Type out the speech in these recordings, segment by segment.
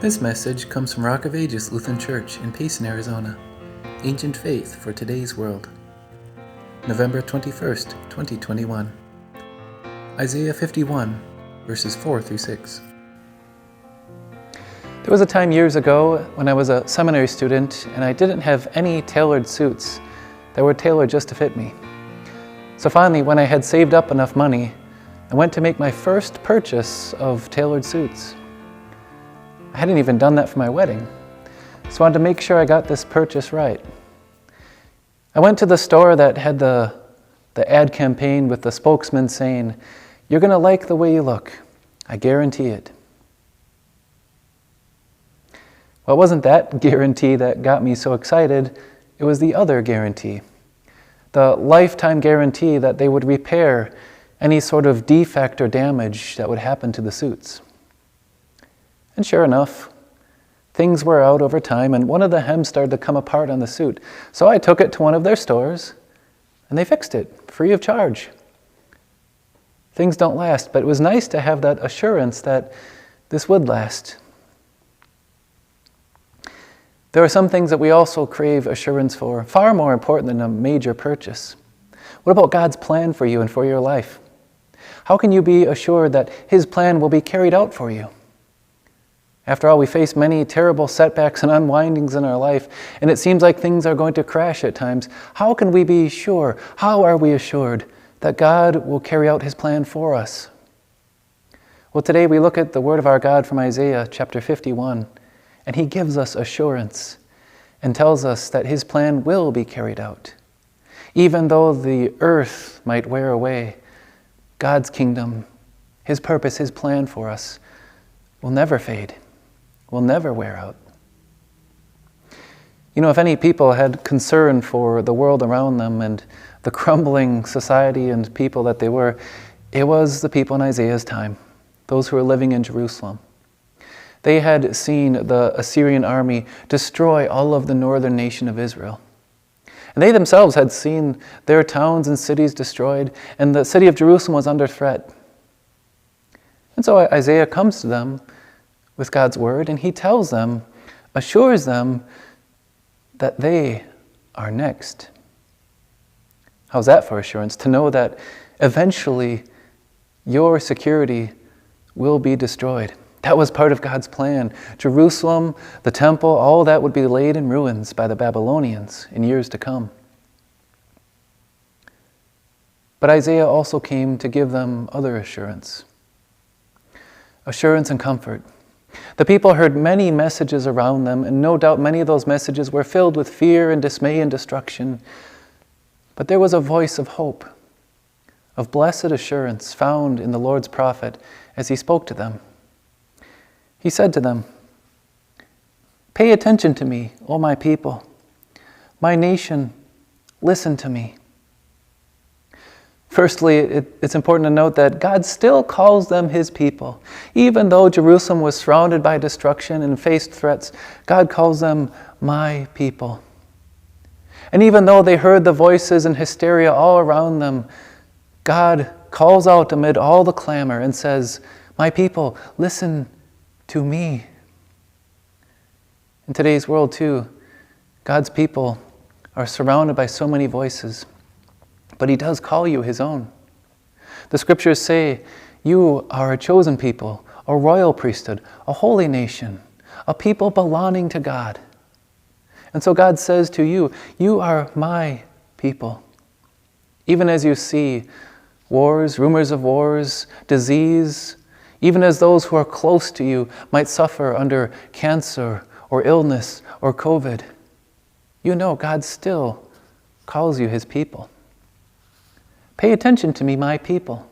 This message comes from Rock of Ages Lutheran Church in Payson, Arizona. Ancient Faith for Today's World. November 21st, 2021. Isaiah 51, verses 4 through 6. There was a time years ago when I was a seminary student and I didn't have any tailored suits that were tailored just to fit me. So finally, when I had saved up enough money, I went to make my first purchase of tailored suits. I hadn't even done that for my wedding, so I wanted to make sure I got this purchase right. I went to the store that had the ad campaign with the spokesman saying, "You're going to like the way you look. I guarantee it." Well, it wasn't that guarantee that got me so excited. It was the other guarantee. The lifetime guarantee that they would repair any sort of defect or damage that would happen to the suits. And sure enough, things wore out over time and one of the hems started to come apart on the suit. So I took it to one of their stores and they fixed it free of charge. Things don't last, but it was nice to have that assurance that this would last. There are some things that we also crave assurance for, far more important than a major purchase. What about God's plan for you and for your life? How can you be assured that His plan will be carried out for you? After all, we face many terrible setbacks and unwindings in our life, and it seems like things are going to crash at times. How can we be sure? How are we assured that God will carry out His plan for us? Well, today we look at the word of our God from Isaiah chapter 51, and He gives us assurance and tells us that His plan will be carried out. Even though the earth might wear away, God's kingdom, His purpose, His plan for us will never fade, will never wear out. You know, if any people had concern for the world around them and the crumbling society and people that they were, it was the people in Isaiah's time, those who were living in Jerusalem. They had seen the Assyrian army destroy all of the northern nation of Israel. And they themselves had seen their towns and cities destroyed, and the city of Jerusalem was under threat. And so Isaiah comes to them with God's word, and he tells them, assures them that they are next. How's that for assurance? To know that eventually your security will be destroyed. That was part of God's plan. Jerusalem, the temple, all that would be laid in ruins by the Babylonians in years to come. But Isaiah also came to give them other assurance. Assurance and comfort. The people heard many messages around them, and no doubt many of those messages were filled with fear and dismay and destruction. But there was a voice of hope, of blessed assurance found in the Lord's prophet as he spoke to them. He said to them, "Pay attention to me, O my people. My nation, listen to me." Firstly, it's important to note that God still calls them His people. Even though Jerusalem was surrounded by destruction and faced threats, God calls them my people. And even though they heard the voices and hysteria all around them, God calls out amid all the clamor and says, "My people, listen to me." In today's world too, God's people are surrounded by so many voices, but He does call you His own. The scriptures say, you are a chosen people, a royal priesthood, a holy nation, a people belonging to God. And so God says to you, you are my people. Even as you see wars, rumors of wars, disease, even as those who are close to you might suffer under cancer or illness or COVID, you know God still calls you His people. Pay attention to me, my people.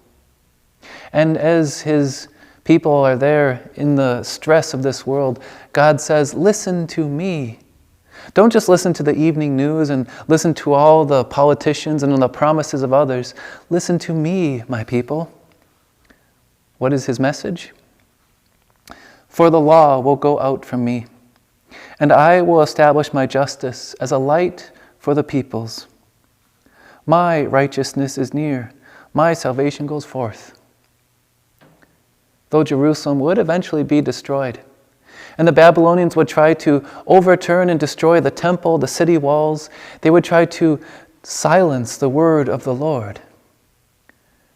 And as His people are there in the stress of this world, God says, listen to me. Don't just listen to the evening news and listen to all the politicians and the promises of others. Listen to me, my people. What is His message? For the law will go out from me, and I will establish my justice as a light for the peoples. My righteousness is near, my salvation goes forth. Though Jerusalem would eventually be destroyed, And the Babylonians would try to overturn and destroy the temple, the city walls. They would try to silence the word of the Lord.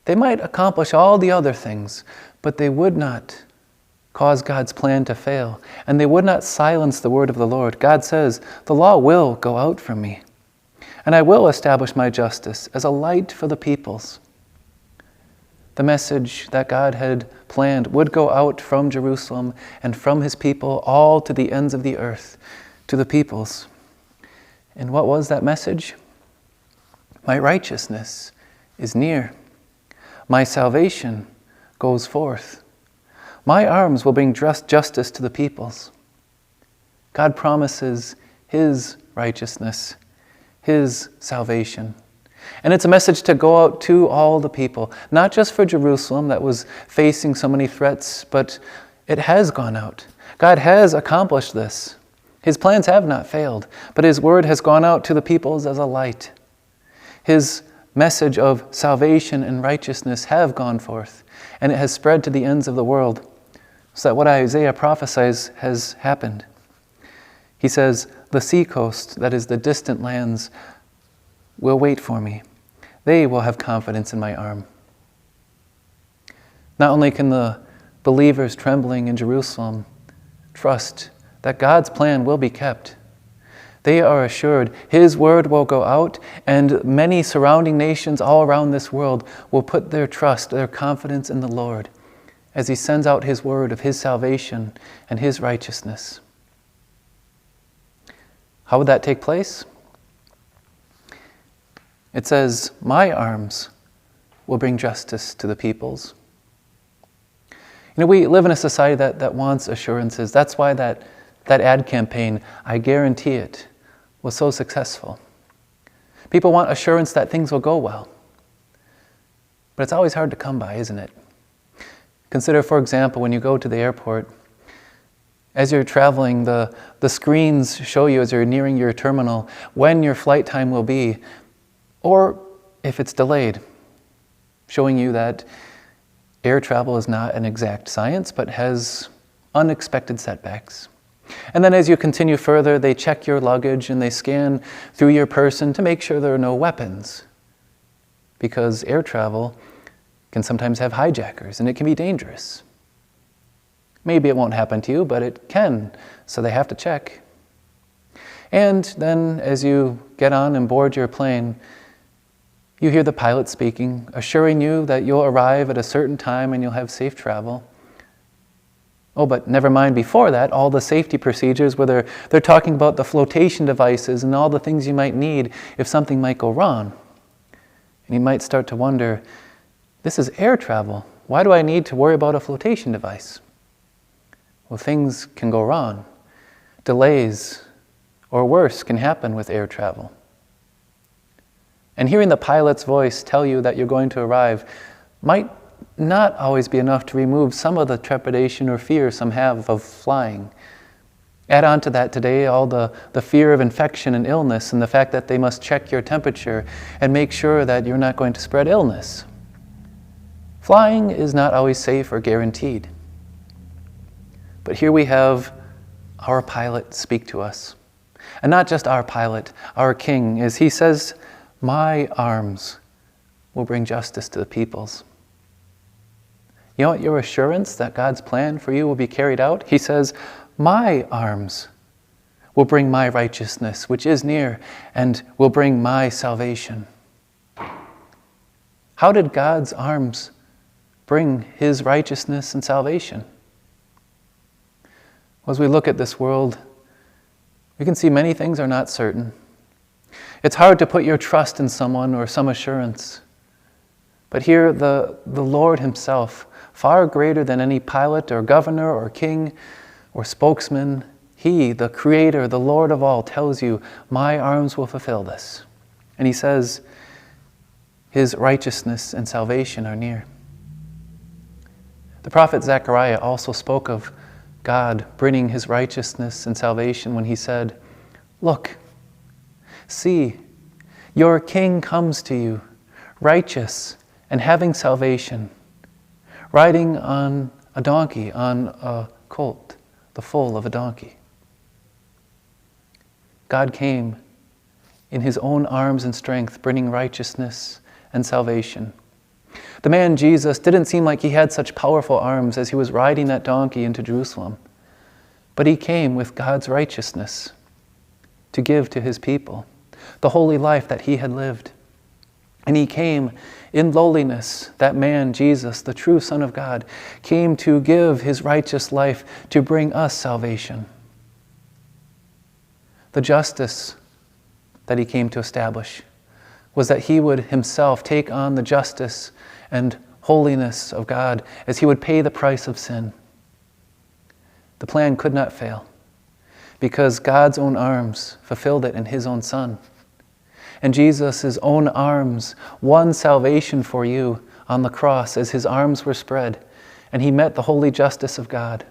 They might accomplish all the other things, but they would not cause God's plan to fail, and they would not silence the word of the Lord. God says, the law will go out from me, and I will establish my justice as a light for the peoples. The message that God had planned would go out from Jerusalem and from his people all to the ends of the earth, to the peoples. And what was that message? My righteousness is near. My salvation goes forth. My arms will bring justice to the peoples. God promises his righteousness, his salvation. And it's a message to go out to all the people, not just for Jerusalem that was facing so many threats, but it has gone out. God has accomplished this. His plans have not failed, but his word has gone out to the peoples as a light. His message of salvation and righteousness have gone forth, and it has spread to the ends of the world, so that what Isaiah prophesies has happened. He says, the seacoast, that is the distant lands, will wait for me. They will have confidence in my arm. Not only can the believers trembling in Jerusalem trust that God's plan will be kept, they are assured his word will go out, and many surrounding nations all around this world will put their trust, their confidence in the Lord as he sends out his word of his salvation and his righteousness. How would that take place? It says, my arms will bring justice to the peoples. We live in a society that wants assurances. That's why that ad campaign, I guarantee it, was so successful. People want assurance that things will go well. But it's always hard to come by, isn't it? Consider, for example, when you go to the airport, as you're traveling, the screens show you as you're nearing your terminal when your flight time will be, or if it's delayed, showing you that air travel is not an exact science, but has unexpected setbacks. And then as you continue further, they check your luggage and they scan through your person to make sure there are no weapons, because air travel can sometimes have hijackers and it can be dangerous. Maybe it won't happen to you, but it can, so they have to check. And then as you get on and board your plane, you hear the pilot speaking, assuring you that you'll arrive at a certain time and you'll have safe travel. Oh, but never mind before that, all the safety procedures where they're talking about the flotation devices and all the things you might need if something might go wrong. And you might start to wonder, this is air travel. Why do I need to worry about a flotation device? Well, things can go wrong. Delays, or worse, can happen with air travel. And hearing the pilot's voice tell you that you're going to arrive might not always be enough to remove some of the trepidation or fear some have of flying. Add on to that today all the fear of infection and illness, and the fact that they must check your temperature and make sure that you're not going to spread illness. Flying is not always safe or guaranteed. But here we have our pilot speak to us. And not just our pilot, our king, as he says, my arms will bring justice to the peoples. You want your assurance that God's plan for you will be carried out? He says, my arms will bring my righteousness, which is near, and will bring my salvation. How did God's arms bring his righteousness and salvation? As we look at this world, we can see many things are not certain. It's hard to put your trust in someone or some assurance. But here, the Lord himself, far greater than any pilot or governor or king or spokesman, he, the Creator, the Lord of all, tells you, my arms will fulfill this. And he says, his righteousness and salvation are near. The prophet Zechariah also spoke of God bringing his righteousness and salvation when he said, look, see, your king comes to you, righteous and having salvation, riding on a donkey, on a colt, the foal of a donkey. God came in his own arms and strength, bringing righteousness and salvation. The man Jesus didn't seem like he had such powerful arms as he was riding that donkey into Jerusalem, but he came with God's righteousness to give to his people, the holy life that he had lived. And he came in lowliness. That man, Jesus, the true Son of God, came to give his righteous life to bring us salvation. The justice that he came to establish was that he would himself take on the justice and holiness of God as he would pay the price of sin. The plan could not fail because God's own arms fulfilled it in his own Son. And Jesus' own arms won salvation for you on the cross as his arms were spread, and he met the holy justice of God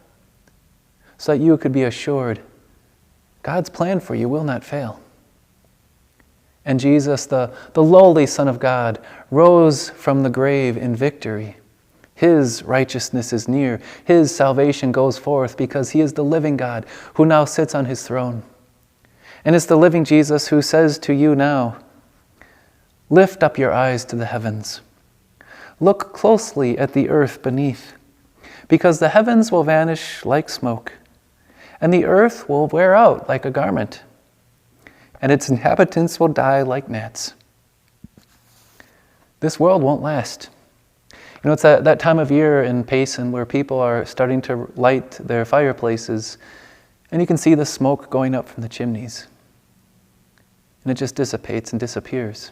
so that you could be assured God's plan for you will not fail. And Jesus, the lowly Son of God, rose from the grave in victory. His righteousness is near. His salvation goes forth because he is the living God who now sits on his throne. And it's the living Jesus who says to you now, lift up your eyes to the heavens. Look closely at the earth beneath, because the heavens will vanish like smoke, and the earth will wear out like a garment, and its inhabitants will die like gnats. This world won't last. You know, it's that time of year in Payson where people are starting to light their fireplaces, and you can see the smoke going up from the chimneys. And it just dissipates and disappears.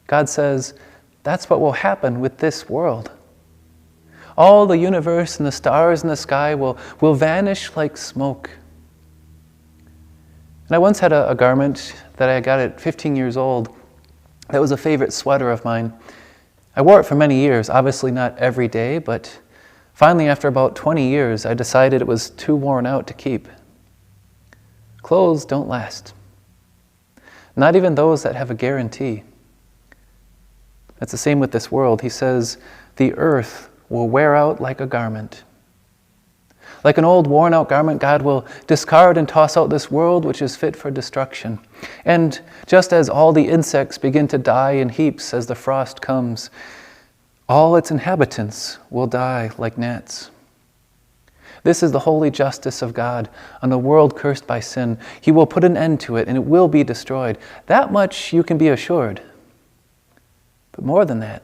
God says, that's what will happen with this world. All the universe and the stars in the sky will vanish like smoke. And I once had a garment that I got at 15 years old that was a favorite sweater of mine. I wore it for many years, obviously not every day, but finally after about 20 years, I decided it was too worn out to keep. Clothes don't last. Not even those that have a guarantee. That's the same with this world. He says, the earth will wear out like a garment. Like an old worn out garment, God will discard and toss out this world which is fit for destruction. And just as all the insects begin to die in heaps as the frost comes, all its inhabitants will die like gnats. This is the holy justice of God on a world cursed by sin. He will put an end to it and it will be destroyed. That much you can be assured. But more than that,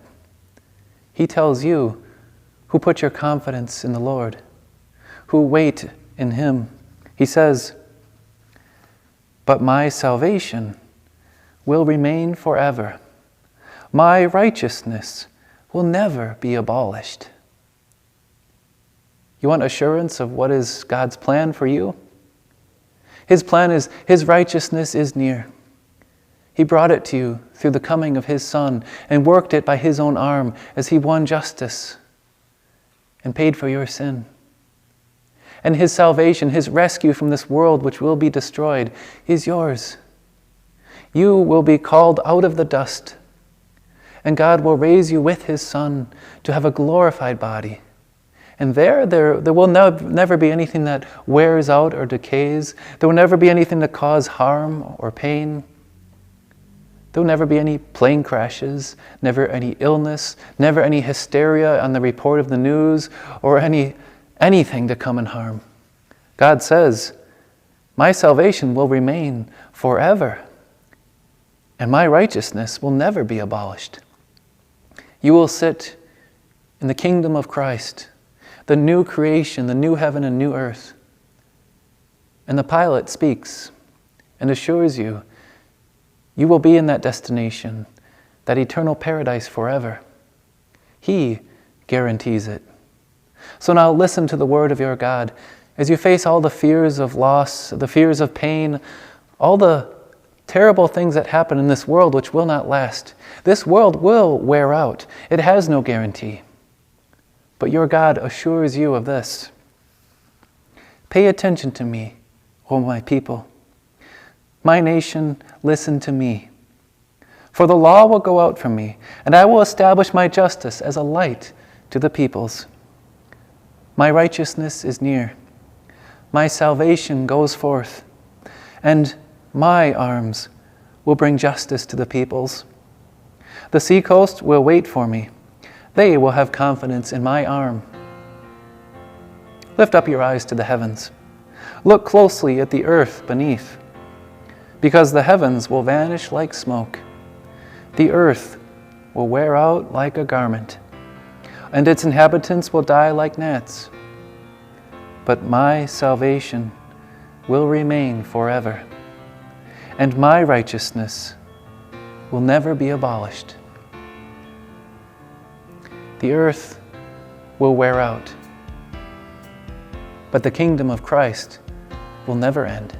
he tells you who put your confidence in the Lord, who wait in him. He says, but my salvation will remain forever. My righteousness will never be abolished. You want assurance of what is God's plan for you? His plan is, his righteousness is near. He brought it to you through the coming of his Son and worked it by his own arm as he won justice and paid for your sin. And his salvation, his rescue from this world which will be destroyed, is yours. You will be called out of the dust, and God will raise you with his Son to have a glorified body. And there will never be anything that wears out or decays. There will never be anything to cause harm or pain. There will never be any plane crashes, never any illness, never any hysteria on the report of the news, or anything to come and harm. God says, my salvation will remain forever, and my righteousness will never be abolished. You will sit in the kingdom of Christ, the new creation, the new heaven and new earth. And the pilot speaks and assures you, you will be in that destination, that eternal paradise forever. He guarantees it. So now listen to the word of your God as you face all the fears of loss, the fears of pain, all the terrible things that happen in this world which will not last. This world will wear out. It has no guarantee. But your God assures you of this. Pay attention to me, O my people. My nation, listen to me. For the law will go out from me, and I will establish my justice as a light to the peoples. My righteousness is near, my salvation goes forth, and my arms will bring justice to the peoples. The seacoast will wait for me. They will have confidence in my arm. Lift up your eyes to the heavens. Look closely at the earth beneath, because the heavens will vanish like smoke. The earth will wear out like a garment, and its inhabitants will die like gnats. But my salvation will remain forever, and my righteousness will never be abolished. The earth will wear out, but the kingdom of Christ will never end.